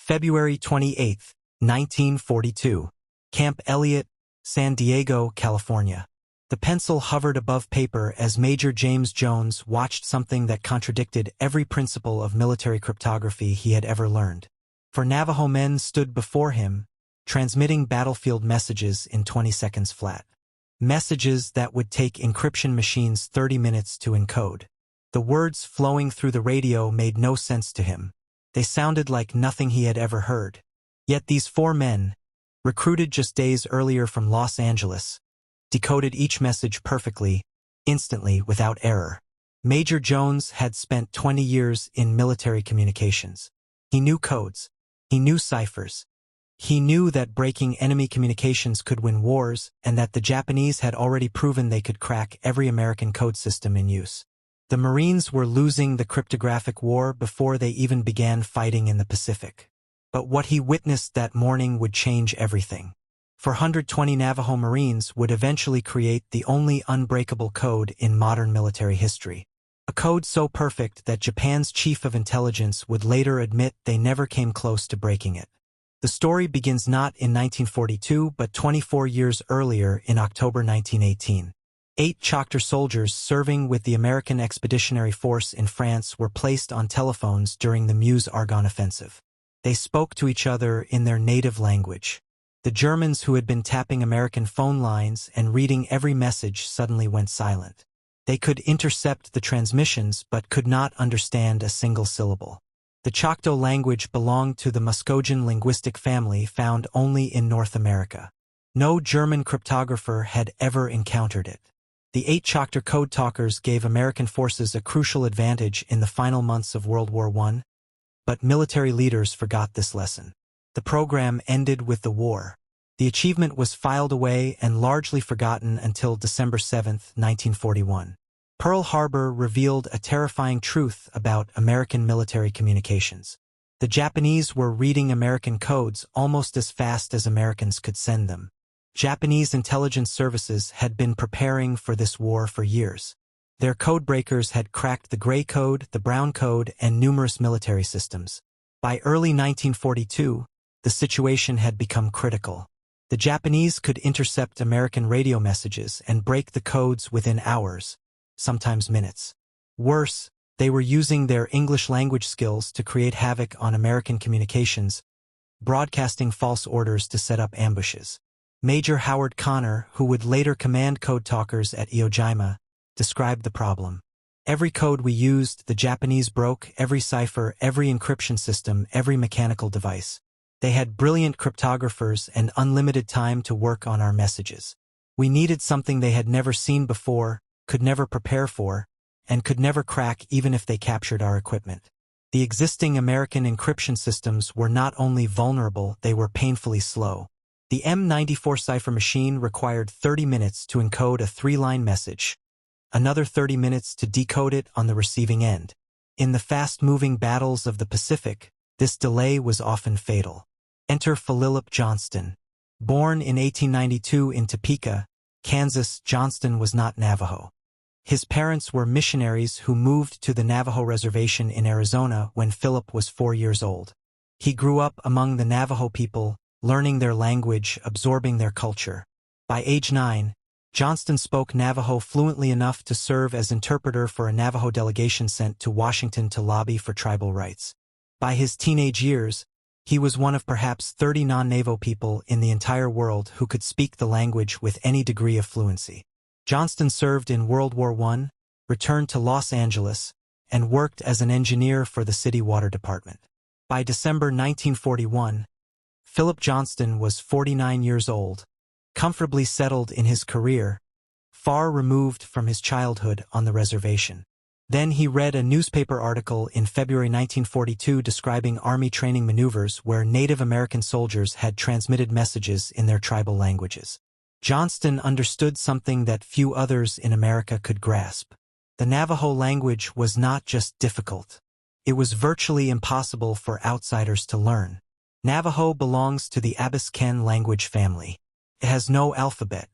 February 28, 1942. Camp Elliot, San Diego, California. The pencil hovered above paper as Major James Jones watched something that contradicted every principle of military cryptography he had ever learned. For Navajo men stood before him, transmitting battlefield messages in 20 seconds flat. Messages that would take encryption machines 30 minutes to encode. The words flowing through the radio made no sense to him. They sounded like nothing he had ever heard. Yet these 4 men, recruited just days earlier from Los Angeles, decoded each message perfectly, instantly, without error. Major Jones had spent 20 years in military communications. He knew codes. He knew ciphers. He knew that breaking enemy communications could win wars, and that the Japanese had already proven they could crack every American code system in use. The Marines were losing the cryptographic war before they even began fighting in the Pacific. But what he witnessed that morning would change everything. 420 Navajo Marines would eventually create the only unbreakable code in modern military history. A code so perfect that Japan's chief of intelligence would later admit they never came close to breaking it. The story begins not in 1942 but 24 years earlier in October 1918. 8 Choctaw soldiers serving with the American Expeditionary Force in France were placed on telephones during the Meuse-Argonne offensive. They spoke to each other in their native language. The Germans who had been tapping American phone lines and reading every message suddenly went silent. They could intercept the transmissions but could not understand a single syllable. The Choctaw language belonged to the Muskogean linguistic family found only in North America. No German cryptographer had ever encountered it. The 8 Choctaw Code Talkers gave American forces a crucial advantage in the final months of World War I, but military leaders forgot this lesson. The program ended with the war. The achievement was filed away and largely forgotten until December 7, 1941. Pearl Harbor revealed a terrifying truth about American military communications. The Japanese were reading American codes almost as fast as Americans could send them. Japanese intelligence services had been preparing for this war for years. Their codebreakers had cracked the Gray Code, the Brown Code, and numerous military systems. By early 1942, the situation had become critical. The Japanese could intercept American radio messages and break the codes within hours, sometimes minutes. Worse, they were using their English language skills to create havoc on American communications, broadcasting false orders to set up ambushes. Major Howard Connor, who would later command Code Talkers at Iwo Jima, described the problem. Every code we used, the Japanese broke, every cipher, every encryption system, every mechanical device. They had brilliant cryptographers and unlimited time to work on our messages. We needed something they had never seen before, could never prepare for, and could never crack even if they captured our equipment. The existing American encryption systems were not only vulnerable, they were painfully slow. The M94 cipher machine required 30 minutes to encode a 3-line message, another 30 minutes to decode it on the receiving end. In the fast-moving battles of the Pacific, this delay was often fatal. Enter Philip Johnston. Born in 1892 in Topeka, Kansas, Johnston was not Navajo. His parents were missionaries who moved to the Navajo reservation in Arizona when Philip was 4 years old. He grew up among the Navajo people, learning their language, absorbing their culture. By age 9, Johnston spoke Navajo fluently enough to serve as interpreter for a Navajo delegation sent to Washington to lobby for tribal rights. By his teenage years, he was one of perhaps 30 non-Navajo people in the entire world who could speak the language with any degree of fluency. Johnston served in World War I, returned to Los Angeles, and worked as an engineer for the city water department. By December 1941, Philip Johnston was 49 years old, comfortably settled in his career, far removed from his childhood on the reservation. Then he read a newspaper article in February 1942 describing Army training maneuvers where Native American soldiers had transmitted messages in their tribal languages. Johnston understood something that few others in America could grasp. The Navajo language was not just difficult. It was virtually impossible for outsiders to learn. Navajo belongs to the Abiscan language family. It has no alphabet.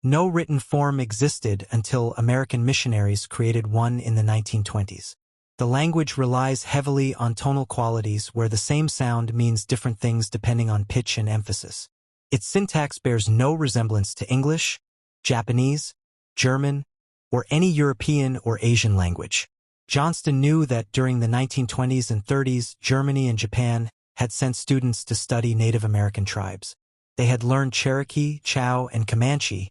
No written form existed until American missionaries created one in the 1920s. The language relies heavily on tonal qualities where the same sound means different things depending on pitch and emphasis. Its syntax bears no resemblance to English, Japanese, German, or any European or Asian language. Johnston knew that during the 1920s and 30s, Germany and Japan had sent students to study Native American tribes. They had learned Cherokee, Chow, and Comanche,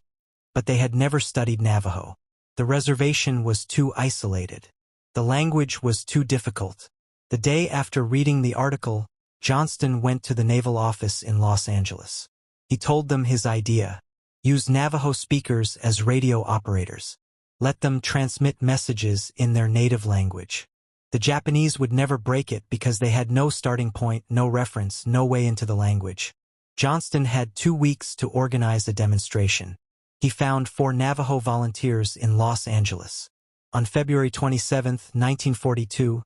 but they had never studied Navajo. The reservation was too isolated. The language was too difficult. The day after reading the article, Johnston went to the naval office in Los Angeles. He told them his idea. Use Navajo speakers as radio operators. Let them transmit messages in their native language. The Japanese would never break it because they had no starting point, no reference, no way into the language. Johnston had 2 weeks to organize a demonstration. He found 4 Navajo volunteers in Los Angeles. On February 27, 1942,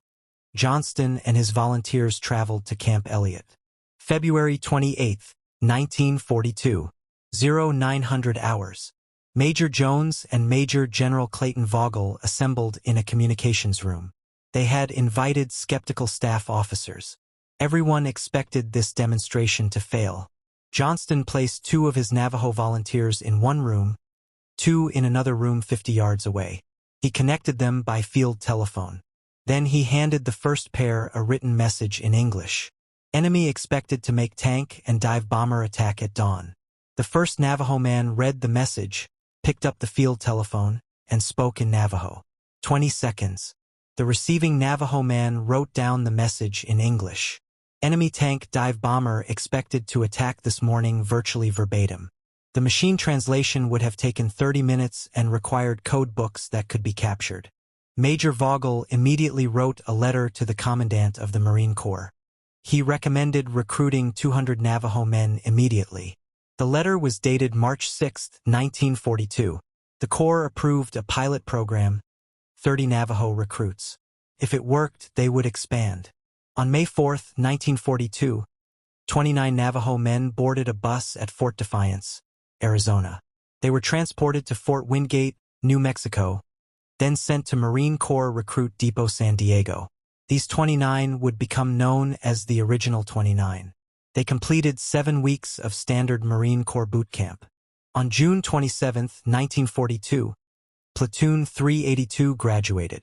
Johnston and his volunteers traveled to Camp Elliot. February 28, 1942, 0900 hours. Major Jones and Major General Clayton Vogel assembled in a communications room. They had invited skeptical staff officers. Everyone expected this demonstration to fail. Johnston placed 2 of his Navajo volunteers in one room, 2 in another room 50 yards away. He connected them by field telephone. Then he handed the first pair a written message in English. Enemy expected to make tank and dive bomber attack at dawn. The first Navajo man read the message, picked up the field telephone, and spoke in Navajo. 20 seconds. The receiving Navajo man wrote down the message in English. Enemy tank dive bomber expected to attack this morning, virtually verbatim. The machine translation would have taken 30 minutes and required code books that could be captured. Major Vogel immediately wrote a letter to the Commandant of the Marine Corps. He recommended recruiting 200 Navajo men immediately. The letter was dated March 6, 1942. The Corps approved a pilot program, 30 Navajo recruits. If it worked, they would expand. On May 4, 1942, 29 Navajo men boarded a bus at Fort Defiance, Arizona. They were transported to Fort Wingate, New Mexico, then sent to Marine Corps Recruit Depot San Diego. These 29 would become known as the Original 29. They completed 7 weeks of standard Marine Corps boot camp. On June 27, 1942, Platoon 382 graduated.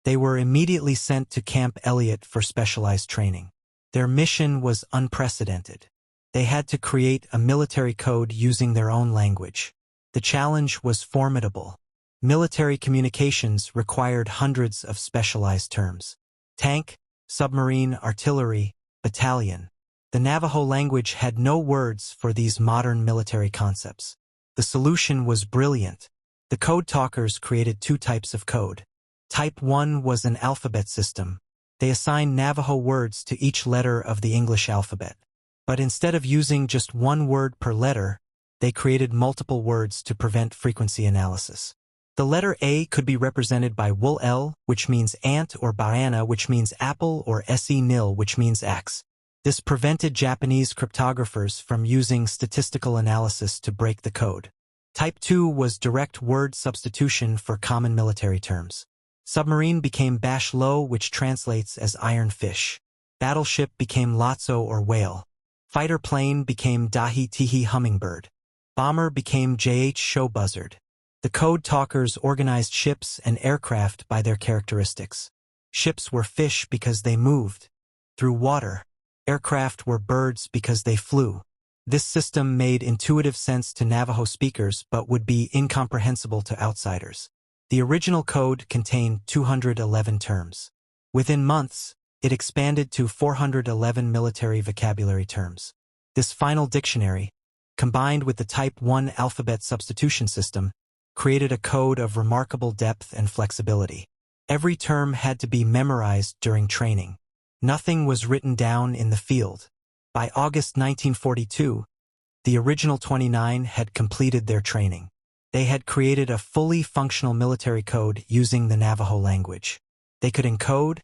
They were immediately sent to Camp Elliot for specialized training. Their mission was unprecedented. They had to create a military code using their own language. The challenge was formidable. Military communications required hundreds of specialized terms. Tank, submarine, artillery, battalion. The Navajo language had no words for these modern military concepts. The solution was brilliant. The Code Talkers created 2 types of code. Type 1 was an alphabet system. They assigned Navajo words to each letter of the English alphabet. But instead of using just 1 word per letter, they created multiple words to prevent frequency analysis. The letter A could be represented by WL, which means ant, or Barana, which means apple, or Se-nil, which means X. This prevented Japanese cryptographers from using statistical analysis to break the code. Type 2 was direct word substitution for common military terms. Submarine became Bash-Lo, which translates as iron fish. Battleship became Lotso or whale. Fighter plane became Dahi-Tihi hummingbird. Bomber became JH show buzzard. The Code Talkers organized ships and aircraft by their characteristics. Ships were fish because they moved through water. Aircraft were birds because they flew. This system made intuitive sense to Navajo speakers but would be incomprehensible to outsiders. The original code contained 211 terms. Within months, it expanded to 411 military vocabulary terms. This final dictionary, combined with the Type 1 alphabet substitution system, created a code of remarkable depth and flexibility. Every term had to be memorized during training. Nothing was written down in the field. By August 1942, the Original 29 had completed their training. They had created a fully functional military code using the Navajo language. They could encode,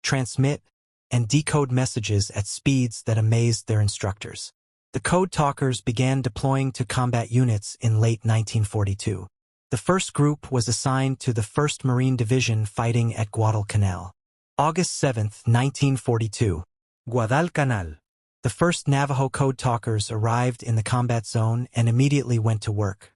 transmit, and decode messages at speeds that amazed their instructors. The Code Talkers began deploying to combat units in late 1942. The first group was assigned to the 1st Marine Division fighting at Guadal Canal. August 7, 1942. Guadal Canal. The first Navajo Code Talkers arrived in the combat zone and immediately went to work.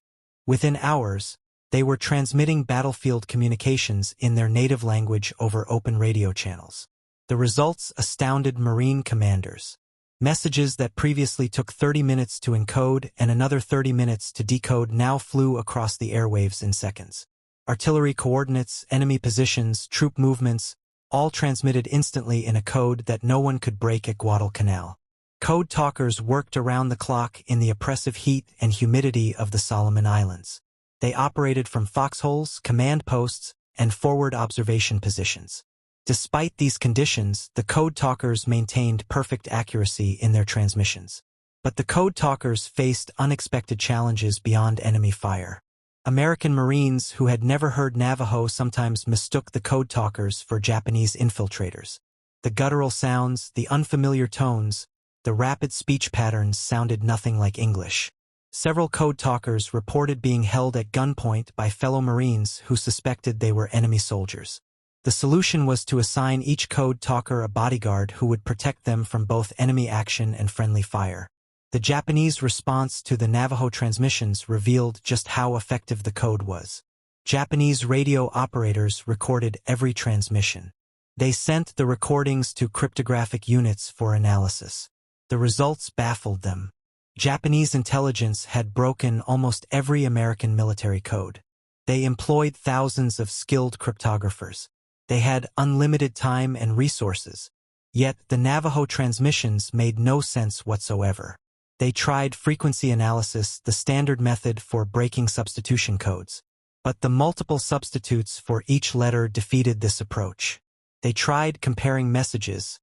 Within hours, they were transmitting battlefield communications in their native language over open radio channels. The results astounded Marine commanders. Messages that previously took 30 minutes to encode and another 30 minutes to decode now flew across the airwaves in seconds. Artillery coordinates, enemy positions, troop movements, all transmitted instantly in a code that no one could break at Guadal Canal. Code talkers worked around the clock in the oppressive heat and humidity of the Solomon Islands. They operated from foxholes, command posts, and forward observation positions. Despite these conditions, the code talkers maintained perfect accuracy in their transmissions. But the code talkers faced unexpected challenges beyond enemy fire. American Marines who had never heard Navajo sometimes mistook the code talkers for Japanese infiltrators. The guttural sounds, the unfamiliar tones, the rapid speech patterns sounded nothing like English. Several code talkers reported being held at gunpoint by fellow Marines who suspected they were enemy soldiers. The solution was to assign each code talker a bodyguard who would protect them from both enemy action and friendly fire. The Japanese response to the Navajo transmissions revealed just how effective the code was. Japanese radio operators recorded every transmission. They sent the recordings to cryptographic units for analysis. The results baffled them. Japanese intelligence had broken almost every American military code. They employed thousands of skilled cryptographers. They had unlimited time and resources. Yet the Navajo transmissions made no sense whatsoever. They tried frequency analysis, the standard method for breaking substitution codes. But the multiple substitutes for each letter defeated this approach. They tried comparing messages,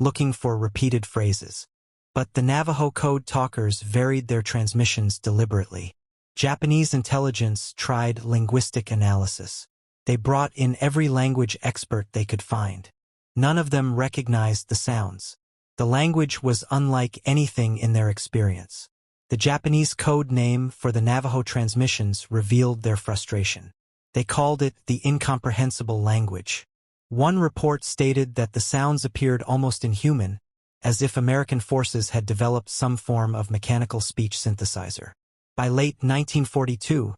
looking for repeated phrases. But the Navajo Code Talkers varied their transmissions deliberately. Japanese intelligence tried linguistic analysis. They brought in every language expert they could find. None of them recognized the sounds. The language was unlike anything in their experience. The Japanese code name for the Navajo transmissions revealed their frustration. They called it the incomprehensible language. One report stated that the sounds appeared almost inhuman, as if American forces had developed some form of mechanical speech synthesizer. By late 1942,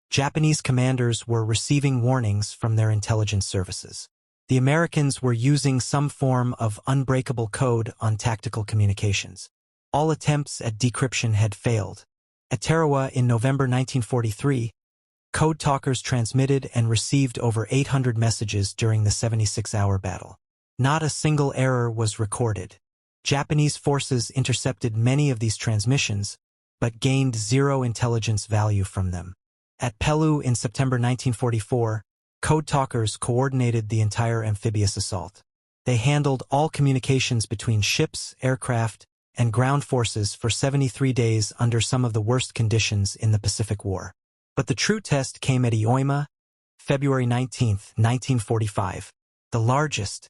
Japanese commanders were receiving warnings from their intelligence services. The Americans were using some form of unbreakable code on tactical communications. All attempts at decryption had failed. At Tarawa in November 1943, code talkers transmitted and received over 800 messages during the 76-hour battle. Not a single error was recorded. Japanese forces intercepted many of these transmissions, but gained zero intelligence value from them. At Peleliu in September 1944, code talkers coordinated the entire amphibious assault. They handled all communications between ships, aircraft, and ground forces for 73 days under some of the worst conditions in the Pacific War. But the true test came at Iwo Jima, February 19, 1945, the largest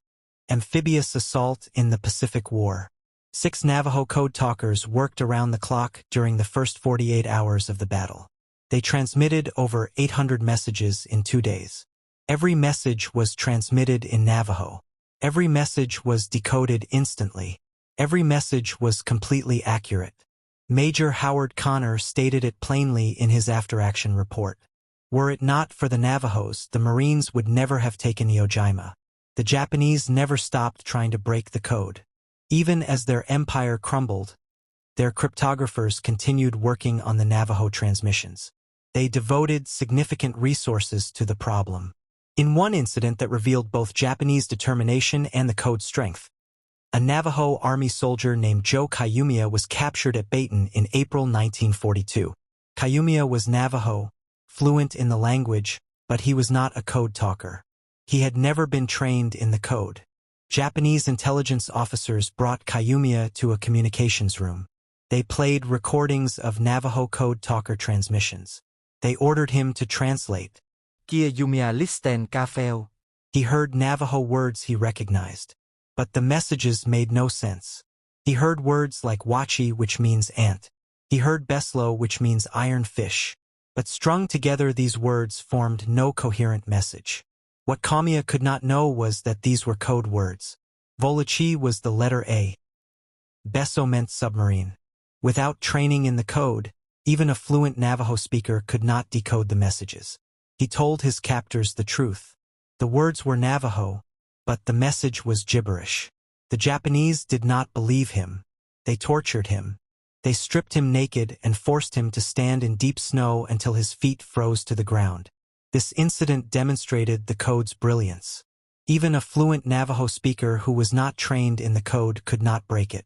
amphibious assault in the Pacific War. 6 Navajo Code Talkers worked around the clock during the first 48 hours of the battle. They transmitted over 800 messages in 2 days. Every message was transmitted in Navajo. Every message was decoded instantly. Every message was completely accurate. Major Howard Connor stated it plainly in his after-action report. Were it not for the Navajos, the Marines would never have taken Iwo Jima. The Japanese never stopped trying to break the code. Even as their empire crumbled, their cryptographers continued working on the Navajo transmissions. They devoted significant resources to the problem. In one incident that revealed both Japanese determination and the code's strength, a Navajo Army soldier named Joe Kayumiya was captured at Baton in April 1942. Kayumiya was Navajo, fluent in the language, but he was not a code talker. He had never been trained in the code. Japanese intelligence officers brought Kayumiya to a communications room. They played recordings of Navajo Code Talker transmissions. They ordered him to translate. Kayumiya listen kafel. He heard Navajo words he recognized. But the messages made no sense. He heard words like wachi, which means ant. He heard beslo, which means iron fish. But strung together these words formed no coherent message. What Kamiya could not know was that these were code words. WWII was the letter A. Beso meant submarine. Without training in the code, even a fluent Navajo speaker could not decode the messages. He told his captors the truth. The words were Navajo, but the message was gibberish. The Japanese did not believe him. They tortured him. They stripped him naked and forced him to stand in deep snow until his feet froze to the ground. This incident demonstrated the code's brilliance. Even a fluent Navajo speaker who was not trained in the code could not break it.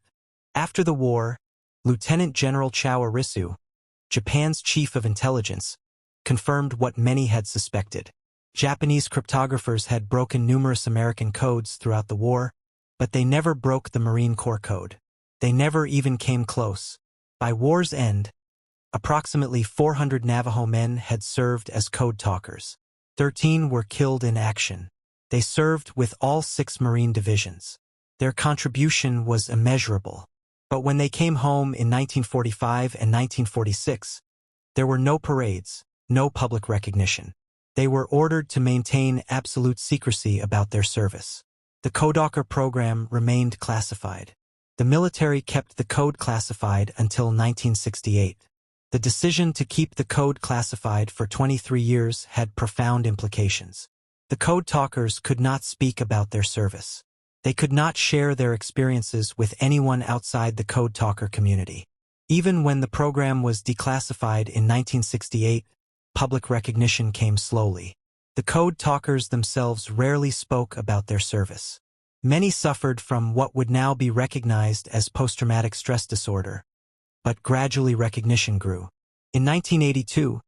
After the war, Lieutenant General Chao Arisu, Japan's chief of intelligence, confirmed what many had suspected. Japanese cryptographers had broken numerous American codes throughout the war, but they never broke the Marine Corps code. They never even came close. By war's end, approximately 400 Navajo men had served as code talkers. 13 were killed in action. They served with all 6 Marine divisions. Their contribution was immeasurable. But when they came home in 1945 and 1946, there were no parades, no public recognition. They were ordered to maintain absolute secrecy about their service. The Code Talker program remained classified. The military kept the code classified until 1968. The decision to keep the code classified for 23 years had profound implications. The Code Talkers could not speak about their service. They could not share their experiences with anyone outside the Code Talker community. Even when the program was declassified in 1968, public recognition came slowly. The Code Talkers themselves rarely spoke about their service. Many suffered from what would now be recognized as post-traumatic stress disorder, but gradually recognition grew. In 1982,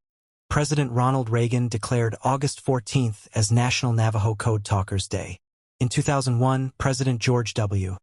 President Ronald Reagan declared August 14th as National Navajo Code Talkers Day. In 2001, President George W.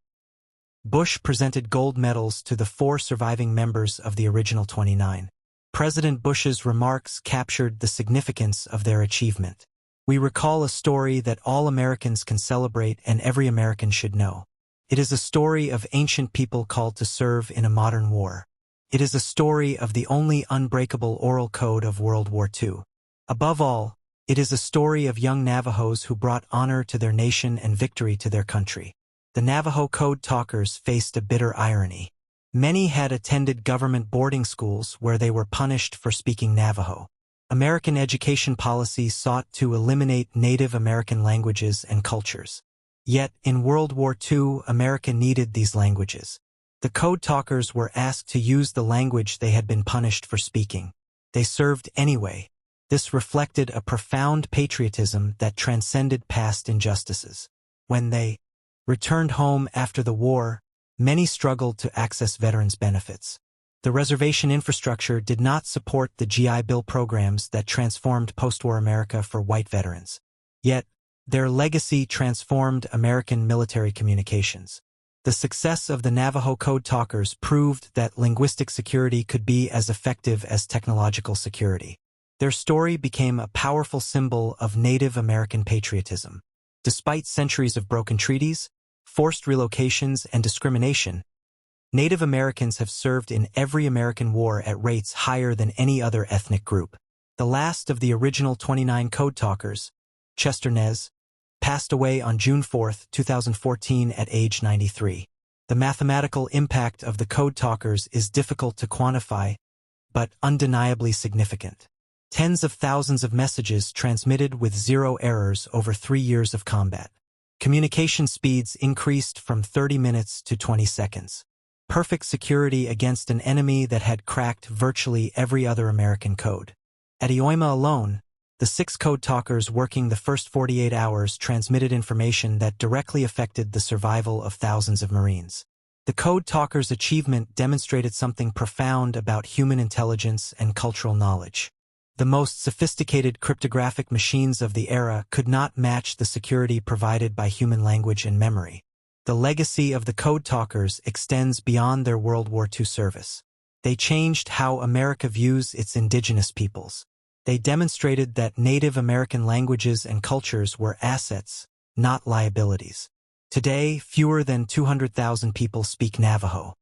Bush presented gold medals to the 4 surviving members of the original 29. President Bush's remarks captured the significance of their achievement. We recall a story that all Americans can celebrate and every American should know. It is a story of ancient people called to serve in a modern war. It is a story of the only unbreakable oral code of World War II. Above all, it is a story of young Navajos who brought honor to their nation and victory to their country. The Navajo Code Talkers faced a bitter irony. Many had attended government boarding schools where they were punished for speaking Navajo. American education policy sought to eliminate Native American languages and cultures. Yet, in World War II, America needed these languages. The Code Talkers were asked to use the language they had been punished for speaking. They served anyway. This reflected a profound patriotism that transcended past injustices. When they returned home after the war, many struggled to access veterans' benefits. The reservation infrastructure did not support the GI Bill programs that transformed post-war America for white veterans. Yet, their legacy transformed American military communications. The success of the Navajo Code Talkers proved that linguistic security could be as effective as technological security. Their story became a powerful symbol of Native American patriotism. Despite centuries of broken treaties, forced relocations, and discrimination, Native Americans have served in every American war at rates higher than any other ethnic group. The last of the original 29 Code Talkers, Chester Nez, passed away on June 4, 2014 at age 93. The mathematical impact of the Code Talkers is difficult to quantify, but undeniably significant. Tens of thousands of messages transmitted with 0 errors over 3 years of combat. Communication speeds increased from 30 minutes to 20 seconds. Perfect security against an enemy that had cracked virtually every other American code. At Iwo Jima alone, the 6 Code Talkers working the first 48 hours transmitted information that directly affected the survival of thousands of Marines. The Code Talkers' achievement demonstrated something profound about human intelligence and cultural knowledge. The most sophisticated cryptographic machines of the era could not match the security provided by human language and memory. The legacy of the Code Talkers extends beyond their World War II service. They changed how America views its indigenous peoples. They demonstrated that Native American languages and cultures were assets, not liabilities. Today, fewer than 200,000 people speak Navajo.